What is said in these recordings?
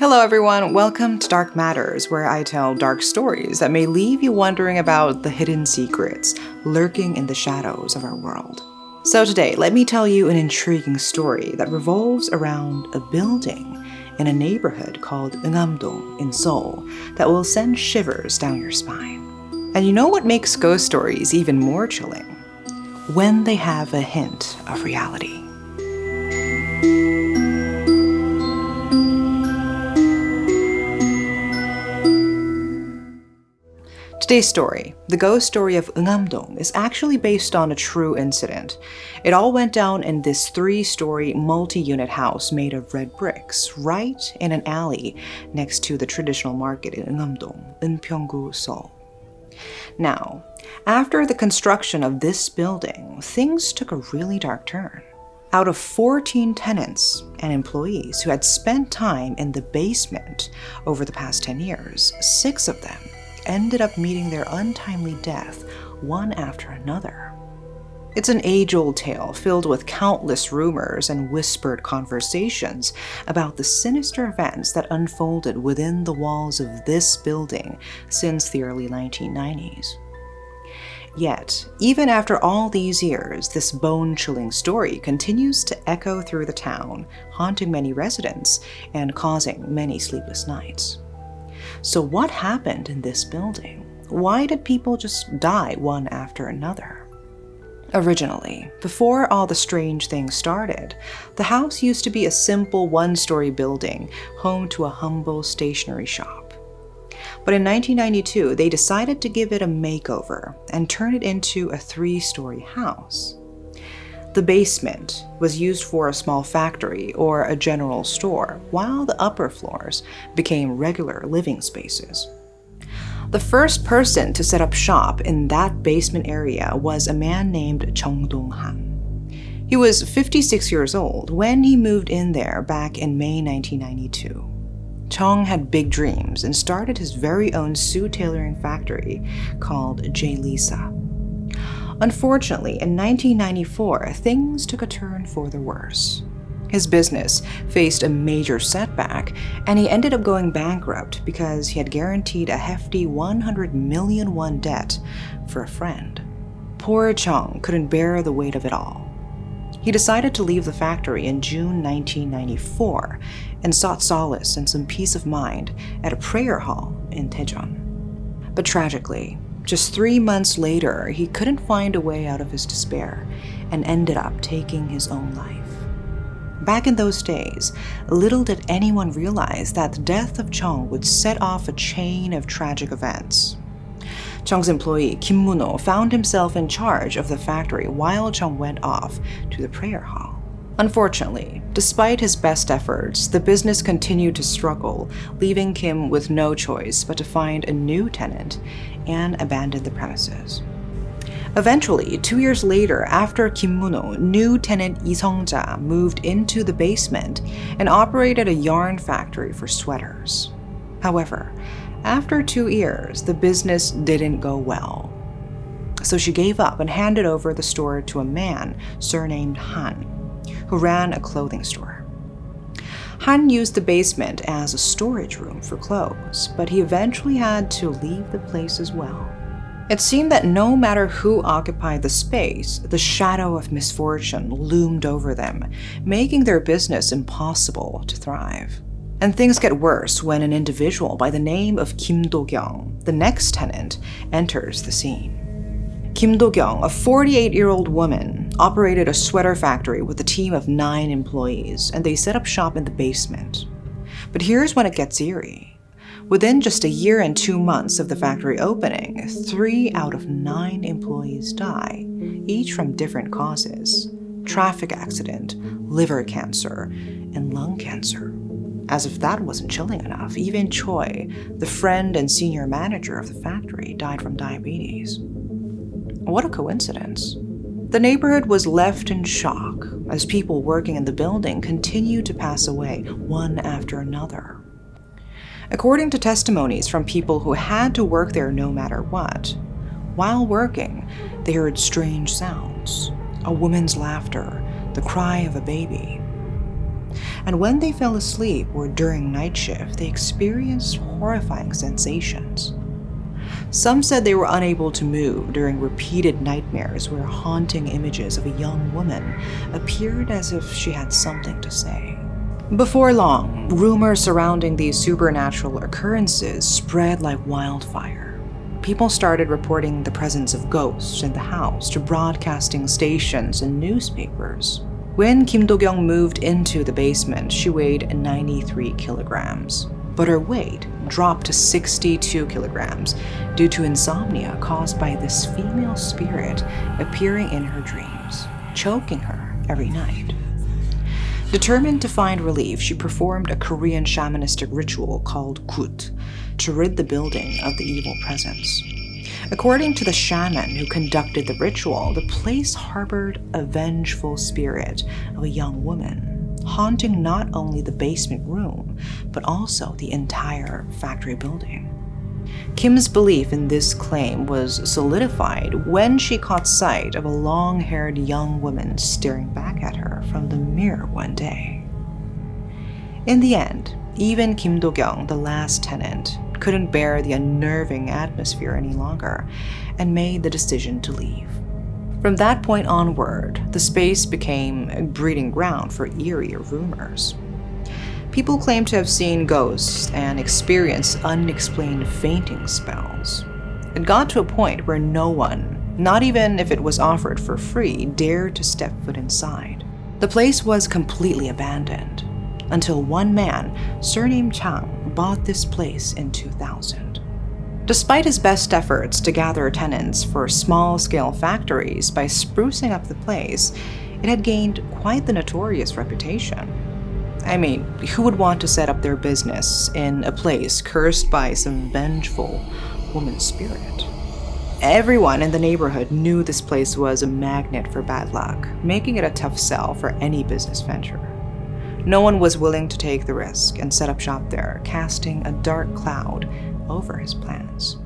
Hello everyone, welcome to Dark Matters, where I tell dark stories that may leave you wondering about the hidden secrets lurking in the shadows of our world. So today, let me tell you an intriguing story that revolves around a building in a neighborhood called Eungamdong in Seoul that will send shivers down your spine. And you know what makes ghost stories even more chilling? When they have a hint of reality. Today's story, the ghost story of Eungamdong, is actually based on a true incident. It all went down in this 3-story multi-unit house made of red bricks, right in an alley next to the traditional market in Eungamdong, Eunpyeonggu, Seoul. Now, after the construction of this building, things took a really dark turn. Out of 14 tenants and employees who had spent time in the basement over the past 10 years, 6 of them ended up meeting their untimely death one after another. It's an age-old tale filled with countless rumors and whispered conversations about the sinister events that unfolded within the walls of this building since the early 1990s. Yet, even after all these years, this bone-chilling story continues to echo through the town, haunting many residents and causing many sleepless nights. So what happened in this building? Why did people just die one after another? Originally, before all the strange things started, the house used to be a simple 1-story building, home to a humble stationery shop. But in 1992, they decided to give it a makeover and turn it into a 3-story house. The basement was used for a small factory or a general store, while the upper floors became regular living spaces. The first person to set up shop in that basement area was a man named Chung Dong-han. He was 56 years old when he moved in there back in May 1992. Chung had big dreams and started his very own suit tailoring factory called J. Lisa. Unfortunately, in 1994, things took a turn for the worse. His business faced a major setback, and he ended up going bankrupt because he had guaranteed a hefty 100 million won debt for a friend. Poor Chung couldn't bear the weight of it all. He decided to leave the factory in June 1994 and sought solace and some peace of mind at a prayer hall in Daejeon. But tragically, just 3 months later, he couldn't find a way out of his despair and ended up taking his own life. Back in those days, little did anyone realize that the death of Chung would set off a chain of tragic events. Chung's employee, Kim Moon-ho, found himself in charge of the factory while Chung went off to the prayer hall. Unfortunately, despite his best efforts, the business continued to struggle, leaving Kim with no choice but to find a new tenant and abandon the premises. Eventually, 2 years later, after Kim Moon-ho, new tenant Lee Sung-ja moved into the basement and operated a yarn factory for sweaters. However, after 2 years, the business didn't go well. So she gave up and handed over the store to a man surnamed Han, who ran a clothing store. Han used the basement as a storage room for clothes, but he eventually had to leave the place as well. It seemed that no matter who occupied the space, the shadow of misfortune loomed over them, making their business impossible to thrive. And things get worse when an individual by the name of Kim Do-kyung, the next tenant, enters the scene. Kim Do-kyung, a 48-year-old woman, operated a sweater factory with a team of 9 employees, and they set up shop in the basement. But here's when it gets eerie. Within just a year and 2 months of the factory opening, 3 out of 9 employees die, each from different causes: traffic accident, liver cancer, and lung cancer. As if that wasn't chilling enough, even Choi, the friend and senior manager of the factory, died from diabetes. What a coincidence. The neighborhood was left in shock as people working in the building continued to pass away one after another. According to testimonies from people who had to work there no matter what, while working, they heard strange sounds, a woman's laughter, the cry of a baby. and when they fell asleep or during night shift, they experienced horrifying sensations. Some said they were unable to move during repeated nightmares where haunting images of a young woman appeared as if she had something to say. Before long, rumors surrounding these supernatural occurrences spread like wildfire. People started reporting the presence of ghosts in the house to broadcasting stations and newspapers. When Kim Do-kyung moved into the basement, she weighed 93 kilograms. But her weight dropped to 62 kilograms due to insomnia caused by this female spirit appearing in her dreams, choking her every night. Determined to find relief, she performed a Korean shamanistic ritual called gut to rid the building of the evil presence. According to the shaman who conducted the ritual, the place harbored a vengeful spirit of a young woman, haunting not only the basement room, but also the entire factory building. Kim's belief in this claim was solidified when she caught sight of a long-haired young woman staring back at her from the mirror one day. In the end, even Kim Do-kyung, the last tenant, couldn't bear the unnerving atmosphere any longer and made the decision to leave. From that point onward, the space became a breeding ground for eerie rumors. People claimed to have seen ghosts and experienced unexplained fainting spells. It got to a point where no one, not even if it was offered for free, dared to step foot inside. The place was completely abandoned until one man, surnamed Chang, bought this place in 2000. Despite his best efforts to gather tenants for small-scale factories by sprucing up the place, it had gained quite the notorious reputation. I mean, who would want to set up their business in a place cursed by some vengeful woman spirit? Everyone in the neighborhood knew this place was a magnet for bad luck, making it a tough sell for any business venture. No one was willing to take the risk and set up shop there, casting a dark cloud over his plans.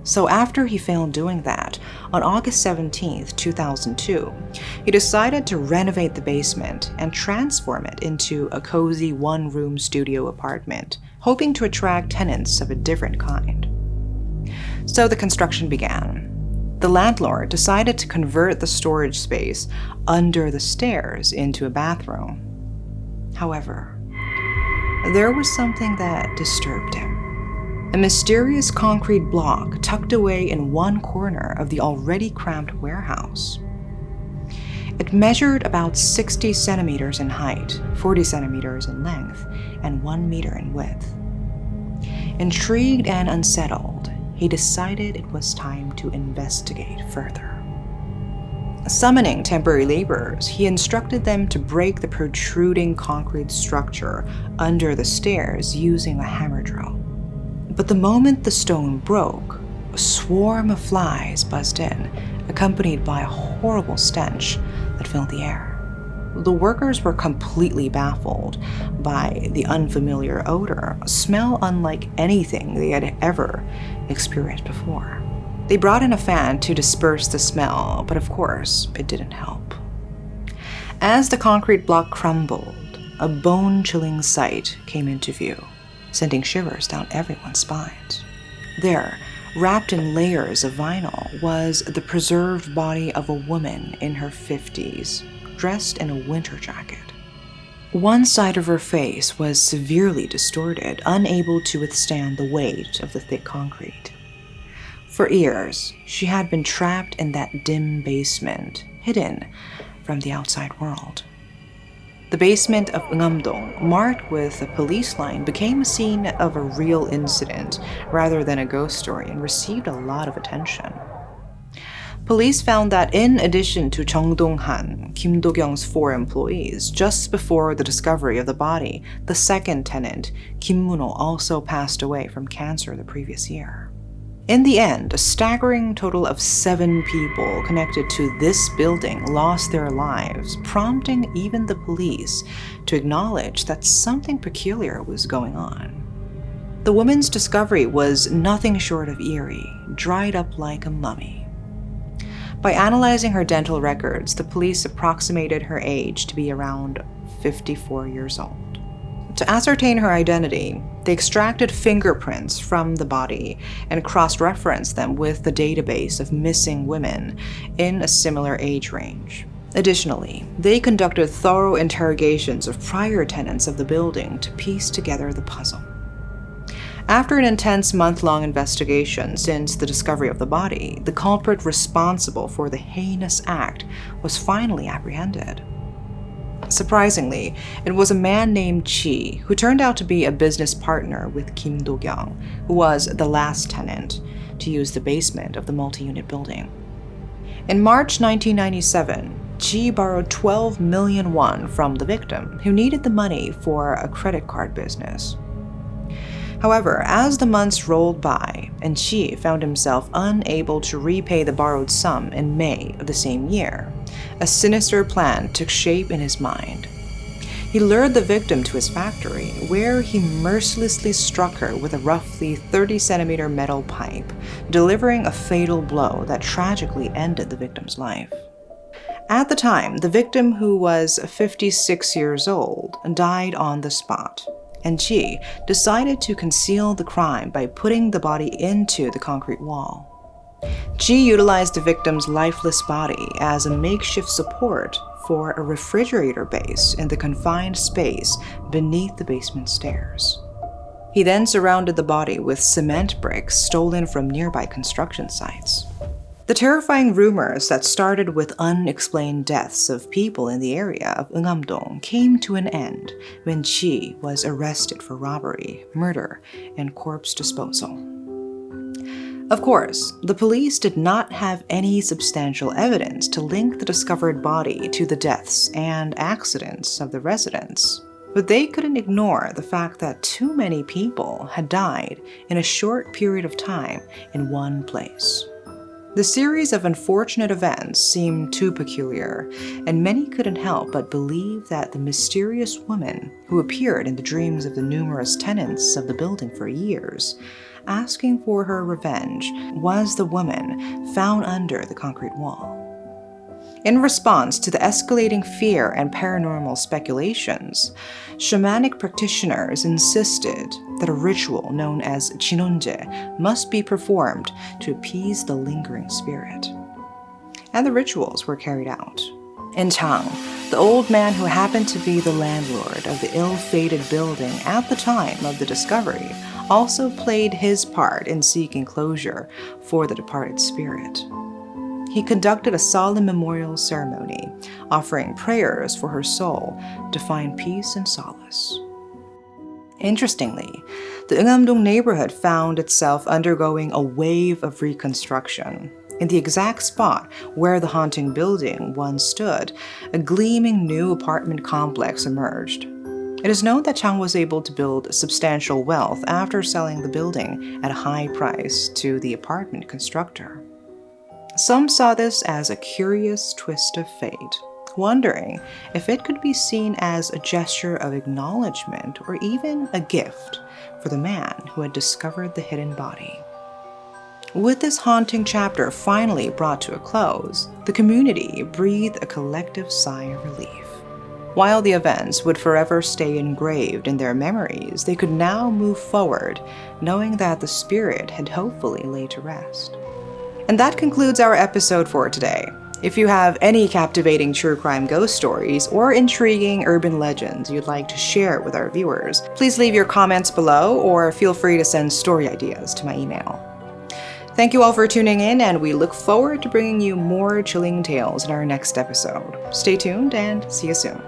So after he failed doing that, on August 17, 2002, he decided to renovate the basement and transform it into a cozy one-room studio apartment, hoping to attract tenants of a different kind. So the construction began. The landlord decided to convert the storage space under the stairs into a bathroom. However, there was something that disturbed him. A mysterious concrete block tucked away in one corner of the already cramped warehouse. It measured about 60 centimeters in height, 40 centimeters in length, and 1 meter in width. Intrigued and unsettled, he decided it was time to investigate further. Summoning temporary laborers, he instructed them to break the protruding concrete structure under the stairs using a hammer drill. But the moment the stone broke, a swarm of flies buzzed in, accompanied by a horrible stench that filled the air. The workers were completely baffled by the unfamiliar odor, a smell unlike anything they had ever experienced before. They brought in a fan to disperse the smell, but of course, it didn't help. As the concrete block crumbled, a bone-chilling sight came into view, sending shivers down everyone's spines. There, wrapped in layers of vinyl, was the preserved body of a woman in her 50s, dressed in a winter jacket. One side of her face was severely distorted, unable to withstand the weight of the thick concrete. For years, she had been trapped in that dim basement, hidden from the outside world. The basement of Eungamdong, marked with a police line, became a scene of a real incident rather than a ghost story and received a lot of attention. Police found that in addition to Chung Dong-han, Kim Do-kyung's 4 employees, just before the discovery of the body, the second tenant, Kim Mun-ho, also passed away from cancer the previous year. In the end, a staggering total of 7 people connected to this building lost their lives, prompting even the police to acknowledge that something peculiar was going on. The woman's discovery was nothing short of eerie, dried up like a mummy. By analyzing her dental records, the police approximated her age to be around 54 years old. To ascertain her identity, they extracted fingerprints from the body and cross-referenced them with the database of missing women in a similar age range. Additionally, they conducted thorough interrogations of prior tenants of the building to piece together the puzzle. After an intense month-long investigation since the discovery of the body, the culprit responsible for the heinous act was finally apprehended. Surprisingly, it was a man named Chi who turned out to be a business partner with Kim Do-kyung, who was the last tenant to use the basement of the multi-unit building. In March 1997, Chi borrowed 12 million won from the victim, who needed the money for a credit card business. However, as the months rolled by and Chi found himself unable to repay the borrowed sum in May of the same year, a sinister plan took shape in his mind. He lured the victim to his factory, where he mercilessly struck her with a roughly 30-centimeter metal pipe, delivering a fatal blow that tragically ended the victim's life. At the time, the victim, who was 56 years old, died on the spot, and Chi decided to conceal the crime by putting the body into the concrete wall. Chi utilized the victim's lifeless body as a makeshift support for a refrigerator base in the confined space beneath the basement stairs. He then surrounded the body with cement bricks stolen from nearby construction sites. The terrifying rumors that started with unexplained deaths of people in the area of Eungamdong came to an end when Chi was arrested for robbery, murder, and corpse disposal. Of course, the police did not have any substantial evidence to link the discovered body to the deaths and accidents of the residents, but they couldn't ignore the fact that too many people had died in a short period of time in one place. The series of unfortunate events seemed too peculiar, and many couldn't help but believe that the mysterious woman who appeared in the dreams of the numerous tenants of the building for years, asking for her revenge, was the woman found under the concrete wall. In response to the escalating fear and paranormal speculations, shamanic practitioners insisted that a ritual known as Chinonje must be performed to appease the lingering spirit. And the rituals were carried out. In Chang, the old man who happened to be the landlord of the ill-fated building at the time of the discovery also played his part in seeking closure for the departed spirit. He conducted a solemn memorial ceremony, offering prayers for her soul to find peace and solace. Interestingly, the Eungamdong neighborhood found itself undergoing a wave of reconstruction. In the exact spot where the haunting building once stood, a gleaming new apartment complex emerged. It is known that Chang was able to build substantial wealth after selling the building at a high price to the apartment constructor. Some saw this as a curious twist of fate, wondering if it could be seen as a gesture of acknowledgement or even a gift for the man who had discovered the hidden body. With this haunting chapter finally brought to a close, the community breathed a collective sigh of relief. While the events would forever stay engraved in their memories, they could now move forward, knowing that the spirit had hopefully laid to rest. And that concludes our episode for today. If you have any captivating true crime ghost stories or intriguing urban legends you'd like to share with our viewers, please leave your comments below or feel free to send story ideas to my email. Thank you all for tuning in, and we look forward to bringing you more chilling tales in our next episode. Stay tuned and see you soon.